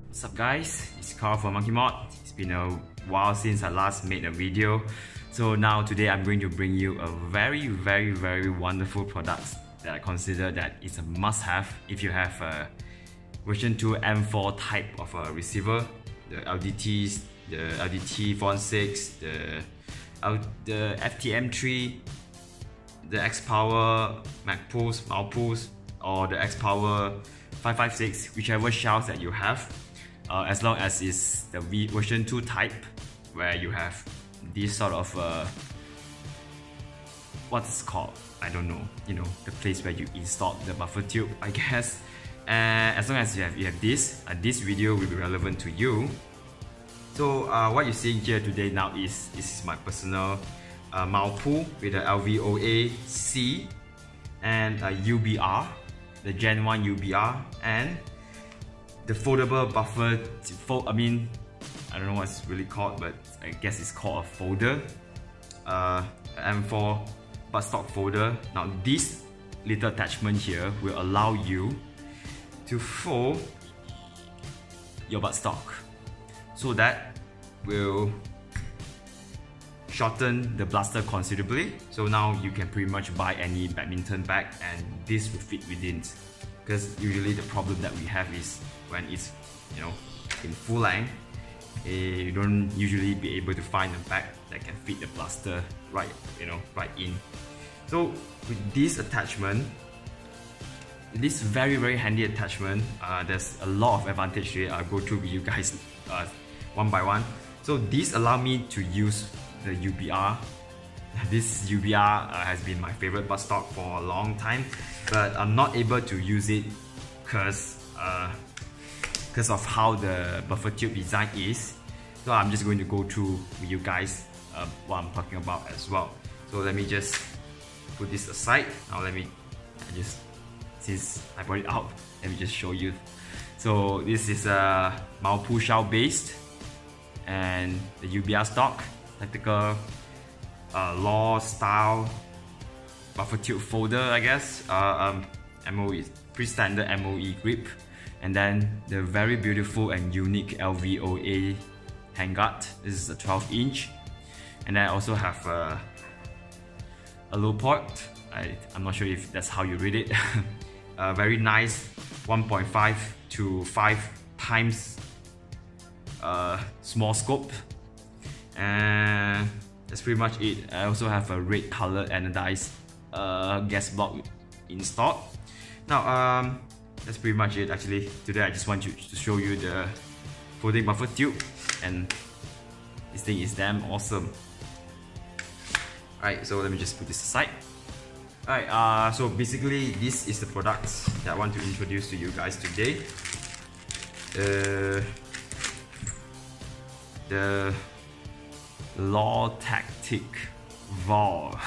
What's up guys, it's Carl from Monkey Mod. It's been a while since I last made a video. So now today I'm going to bring you a very wonderful product that I consider that it's a must-have if you have a version 2 M4 type of a receiver. The LDTs, the LDT 416, the FTM3, the Xpower, Maopuls, or the Xpower 556, whichever shells that you have, as long as it's the version 2 type, where you have this sort of what it's called, I don't know, you know, the place where you install the buffer tube, I guess. As long as you have this, this video will be relevant to you. So what you're seeing here today now is my personal Maopul with the LVOA C and a UBR, the Gen 1 UBR, and the foldable buffer. I don't know what it's really called, but I guess it's called a folder, M4 buttstock folder. Now this little attachment here will allow you to fold your buttstock, so that will shorten the blaster considerably. So now you can pretty much buy any badminton bag and this will fit within, because usually the problem that we have is when it's, you know, in full length, you don't usually be able to find a bag that can fit the blaster right in. So with this attachment, this very handy attachment, there's a lot of advantage to it. I'll go through with you guys one by one. So this allows me to use the UBR. This UBR has been my favorite buttstock for a long time, but I'm not able to use it because of how the buffer tube design is. So I'm just going to go through with you guys what I'm talking about as well. So let me just put this aside. Now since I brought it out, let me just show you. So this is a Maopul shell based, and the UBR stock, tactical law style buffer tube folder, I guess. MOE, pre-standard MOE grip, and then the very beautiful and unique LVOA handguard. This is a 12-inch, and then I also have a low port. I'm not sure if that's how you read it. Very nice 1.5 to 5 times small scope, and that's pretty much it. I also have a red color anodized gas block in stock. Now that's pretty much it actually. Today I just want to show you the folding buffer tube, and this thing is damn awesome. Alright, so let me just put this aside. Alright, so basically this is the product that I want to introduce to you guys today. The Law Tactic Vol.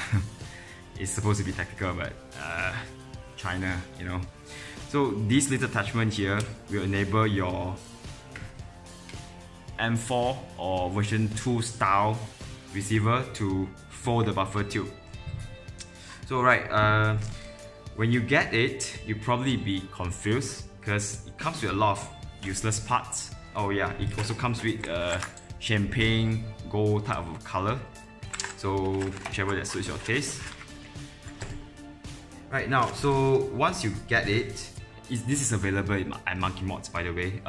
It's supposed to be tactical, but China, you know. So this little attachment here will enable your M4 or version 2 style receiver to fold the buffer tube. So right, when you get it, you'll probably be confused because it comes with a lot of useless parts. Oh yeah, it also comes with champagne gold type of color, so whichever that suits your taste. Right now, so once you get it, this is available at Monkey Mods, by the way.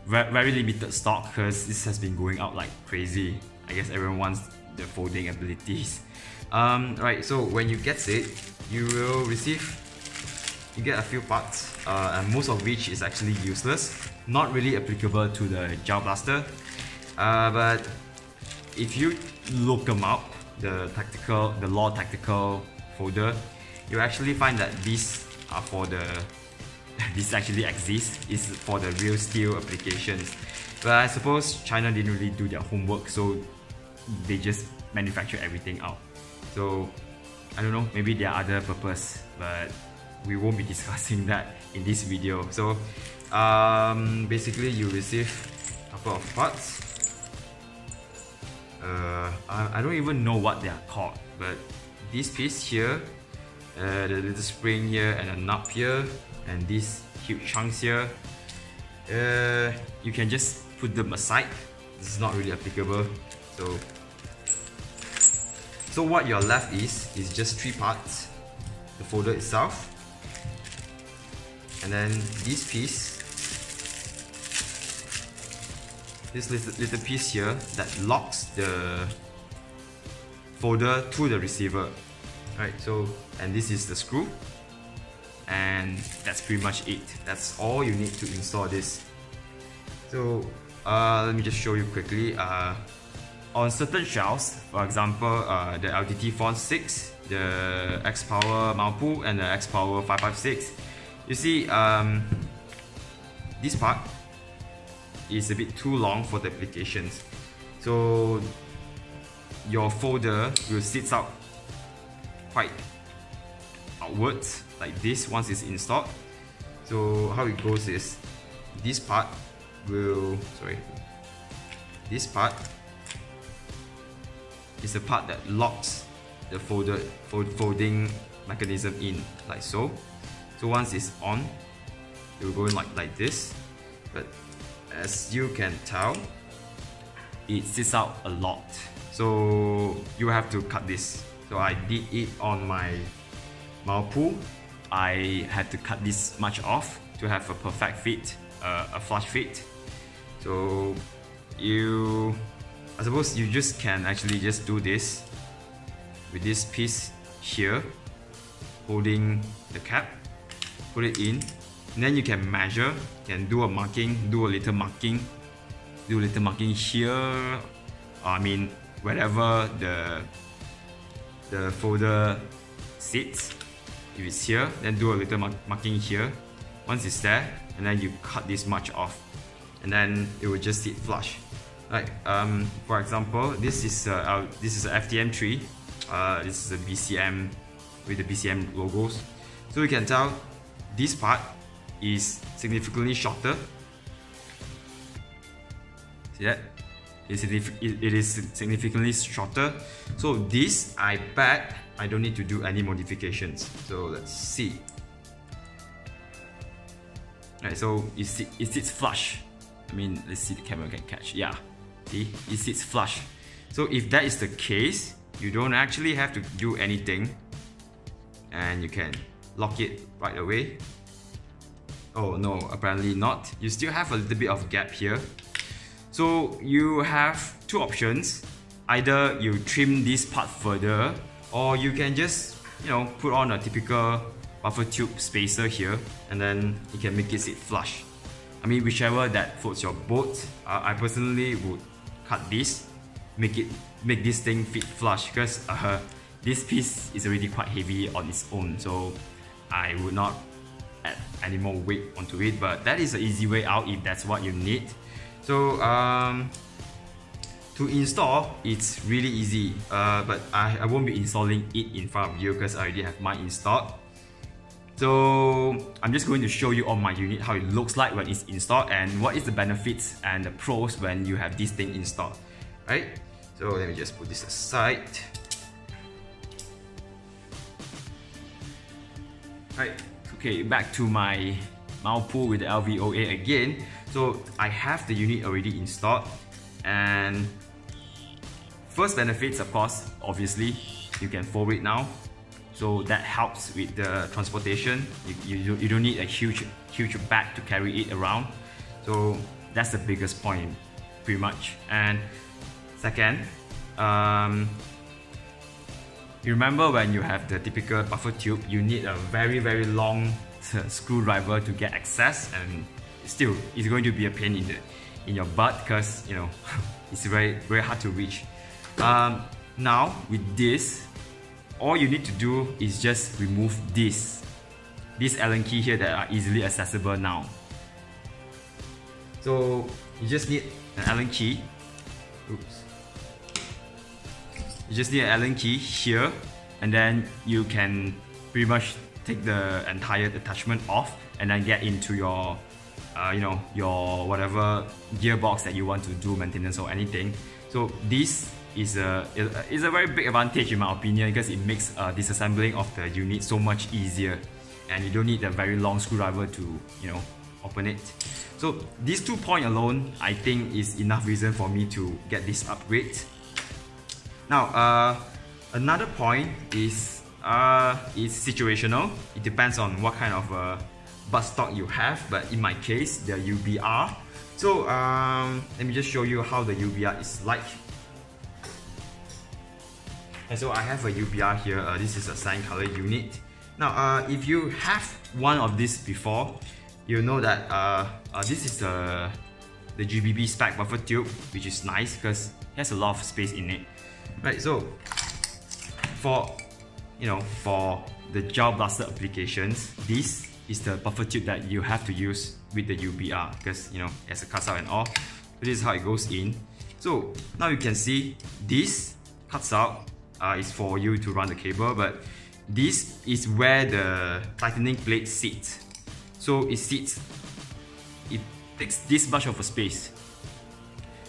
Very limited stock because this has been going out like crazy. I guess everyone wants the folding abilities. Right, so when you get it, you get a few parts, and most of which is actually useless, not really applicable to the gel blaster. But if you look them up, the Law Tactical folder, you actually find that these are for the this actually exists, is for the real steel applications. But I suppose China didn't really do their homework, so they just manufacture everything out. So I don't know, maybe there are other purpose, but we won't be discussing that in this video. So basically you receive a couple of parts. I don't even know what they are called, but this piece here, the little spring here and a knob here, and these huge chunks here, you can just put them aside. This is not really applicable. So what you're left is just 3 parts. The folder itself, and then this piece, this little piece here that locks the folder to the receiver. Right, so, and this is the screw, and that's pretty much it. That's all you need to install this. So let me just show you quickly. On certain shelves, for example, the LTT Font 6, the Xpower Maopul, and the Xpower 556, you see this part is a bit too long for the applications. So your folder will sit out quite outwards like this once it's installed. So how it goes is this part will, this part is the part that locks the folding mechanism in, like so. So once it's on, it will go in like this. But as you can tell, it sits out a lot. So you have to cut this. So I did it on my Maopul. I had to cut this much off to have a perfect fit, a flush fit. So I suppose you just can actually just do this with this piece here, holding the cap, put it in, and then you can measure, can do a marking, do a little marking here, I mean wherever the folder sits. If it's here, then do a little marking here. Once it's there, and then you cut this much off, and then it will just sit flush. Like for example, this is a FTM3. This is a BCM with the BCM logos. So you can tell this part is significantly shorter. See that? It is significantly shorter. So this, I bet I don't need to do any modifications. So let's see. Alright, so it sits flush. I mean, let's see, the camera can catch. Yeah, see, it sits flush. So if that is the case, you don't actually have to do anything, and you can lock it right away. Oh no, apparently not. You still have a little bit of gap here. So you have two options. Either you trim this part further, or you can just, you know, put on a typical buffer tube spacer here, and then you can make it sit flush. I mean, whichever that floats your boat. I personally would cut this, make this thing fit flush, because this piece is already quite heavy on its own, so I would not add any more weight onto it. But that is an easy way out if that's what you need. So to install, it's really easy, but I won't be installing it in front of you because I already have mine installed. So I'm just going to show you on my unit how it looks like when it's installed, and what is the benefits and the pros when you have this thing installed, right? So let me just put this aside. Right, okay, back to my Maopul with the LVOA again. So I have the unit already installed, and first benefits, of course, obviously, you can fold it now. So that helps with the transportation. You don't need a huge bag to carry it around. So that's the biggest point, pretty much. And second, you remember when you have the typical buffer tube, you need a very long screwdriver to get access, and still it's going to be a pain in your butt, because, you know, it's very hard to reach. Now with this, all you need to do is just remove these Allen key here that are easily accessible now. So you just need an Allen key. Oops. You just need an Allen key here, and then you can pretty much take the entire attachment off and then get into your you know, your whatever gearbox that you want to do maintenance or anything. So this is a very big advantage in my opinion, because it makes disassembling of the unit so much easier, and you don't need a very long screwdriver to, you know, open it. So these 2 points alone, I think, is enough reason for me to get this upgrade. Now, another point is situational. It depends on what kind of buttstock you have, but in my case, the UBR. So let me just show you how the UBR is like. And so I have a UBR here. This is a cyan color unit. Now, if you have one of these before, you know that this is the GBB spec buffer tube, which is nice because it has a lot of space in it. Right, so for the gel blaster applications, this is the buffer tube that you have to use with the UBR because it has a cutout and all. So this is how it goes in. So now you can see this cuts out is for you to run the cable, but this is where the tightening plate sits. So it takes this much of a space.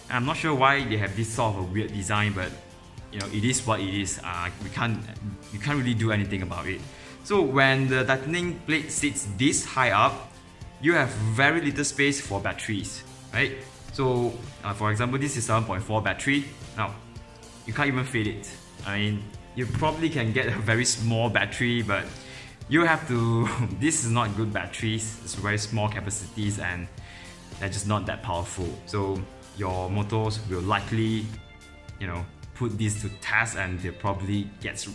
And I'm not sure why they have this sort of a weird design, but it is what it is. You can't really do anything about it. So when the tightening plate sits this high up, you have very little space for batteries, right? So for example, this is 7.4 battery. Now you can't even fit it. I mean, you probably can get a very small battery, but you have to. This is not good batteries. It's very small capacities and they're just not that powerful. So your motors will likely, put this to test and they probably get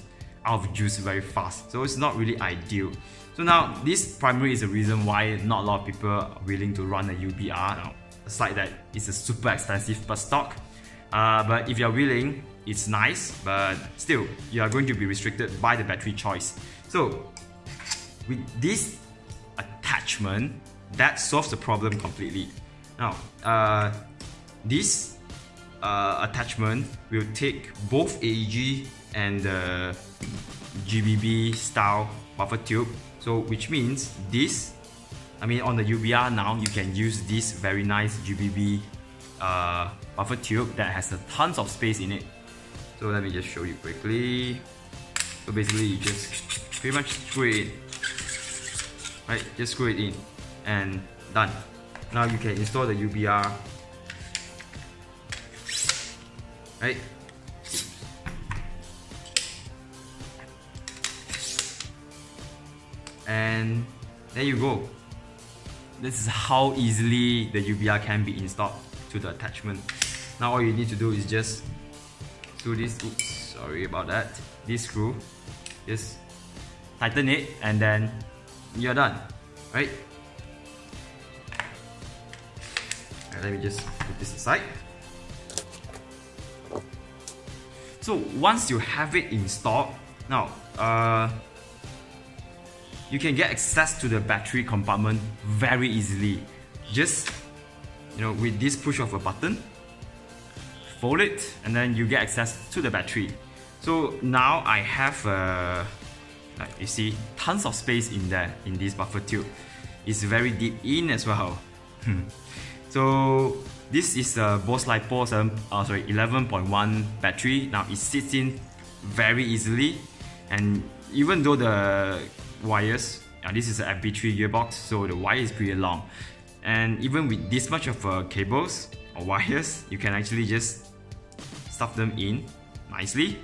out of juice very fast. So it's not really ideal. So now this primarily is the reason why not a lot of people are willing to run a UBR. Now, aside that it's a super expensive buttstock, but if you're willing, it's nice, but still you are going to be restricted by the battery choice. So with this attachment, that solves the problem completely. Now this attachment will take both AEG and the GBB style buffer tube. So which means this, on the UBR now you can use this very nice GBB buffer tube that has a tons of space in it. So let me just show you quickly. So basically you just pretty much screw it in, right? Just screw it in and done. Now you can install the UBR, right? And there you go. This is how easily the UBR can be installed to the attachment. Now all you need to do is just do this. Oops, sorry about that. This screw, just tighten it and then you're done, right? And let me just put this aside. So once you have it installed, now you can get access to the battery compartment very easily. Just with this push of a button, fold it, and then you get access to the battery. So now I have like you see, tons of space in there in this buffer tube. It's very deep in as well. So this is a Bose LiPo 11.1 battery. Now it sits in very easily, and even though the wires, this is an MP3 gearbox, so the wire is pretty long, and even with this much of cables or wires, you can actually just stuff them in nicely,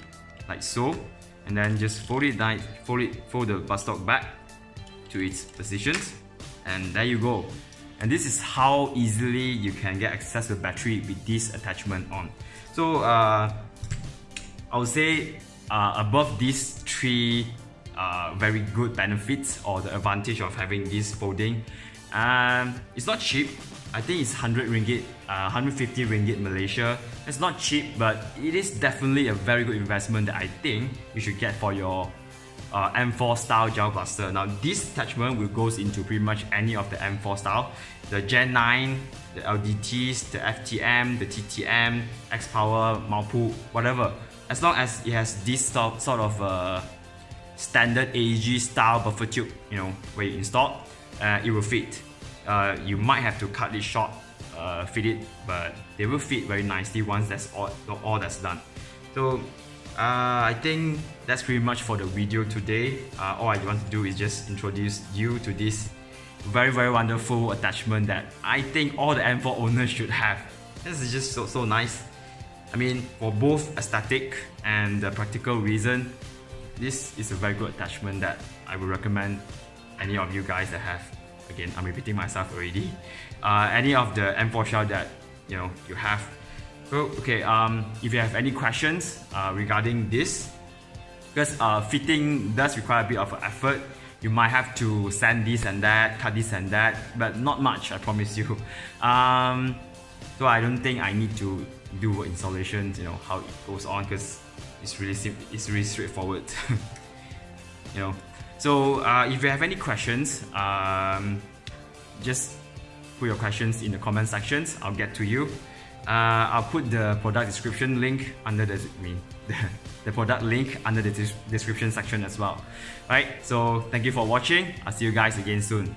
like so, and then just fold the buttstock back to its positions, and there you go. And this is how easily you can get access to the battery with this attachment on. So I would say above these three very good benefits or the advantage of having this folding, it's not cheap. I think it's 100 ringgit, 150 ringgit Malaysia. It's not cheap, but it is definitely a very good investment that I think you should get for your M4 style gel blaster. Now this attachment will goes into pretty much any of the M4 style, the Gen 9, the LDTs, the FTM, the TTM, Xpower, Maopul, whatever. As long as it has this sort of standard AEG style buffer tube, where you install, it will fit. You might have to cut it short, fit it, but they will fit very nicely once that's all that's done. So I think that's pretty much for the video today. All I want to do is just introduce you to this very wonderful attachment that I think all the M4 owners should have. This is just so nice. I mean, for both aesthetic and the practical reason, this is a very good attachment that I would recommend any of you guys that have. Again, I'm repeating myself already. Any of the M4 shell that you have. So okay, if you have any questions regarding this, because fitting does require a bit of effort. You might have to sand this and that, cut this and that, but not much, I promise you. So I don't think I need to do installations, how it goes on, because it's really simple, it's really straightforward. So if you have any questions, just put your questions in the comment sections. I'll get to you. I'll put the product description link under the product link under the description section as well. Right, so thank you for watching. I'll see you guys again soon.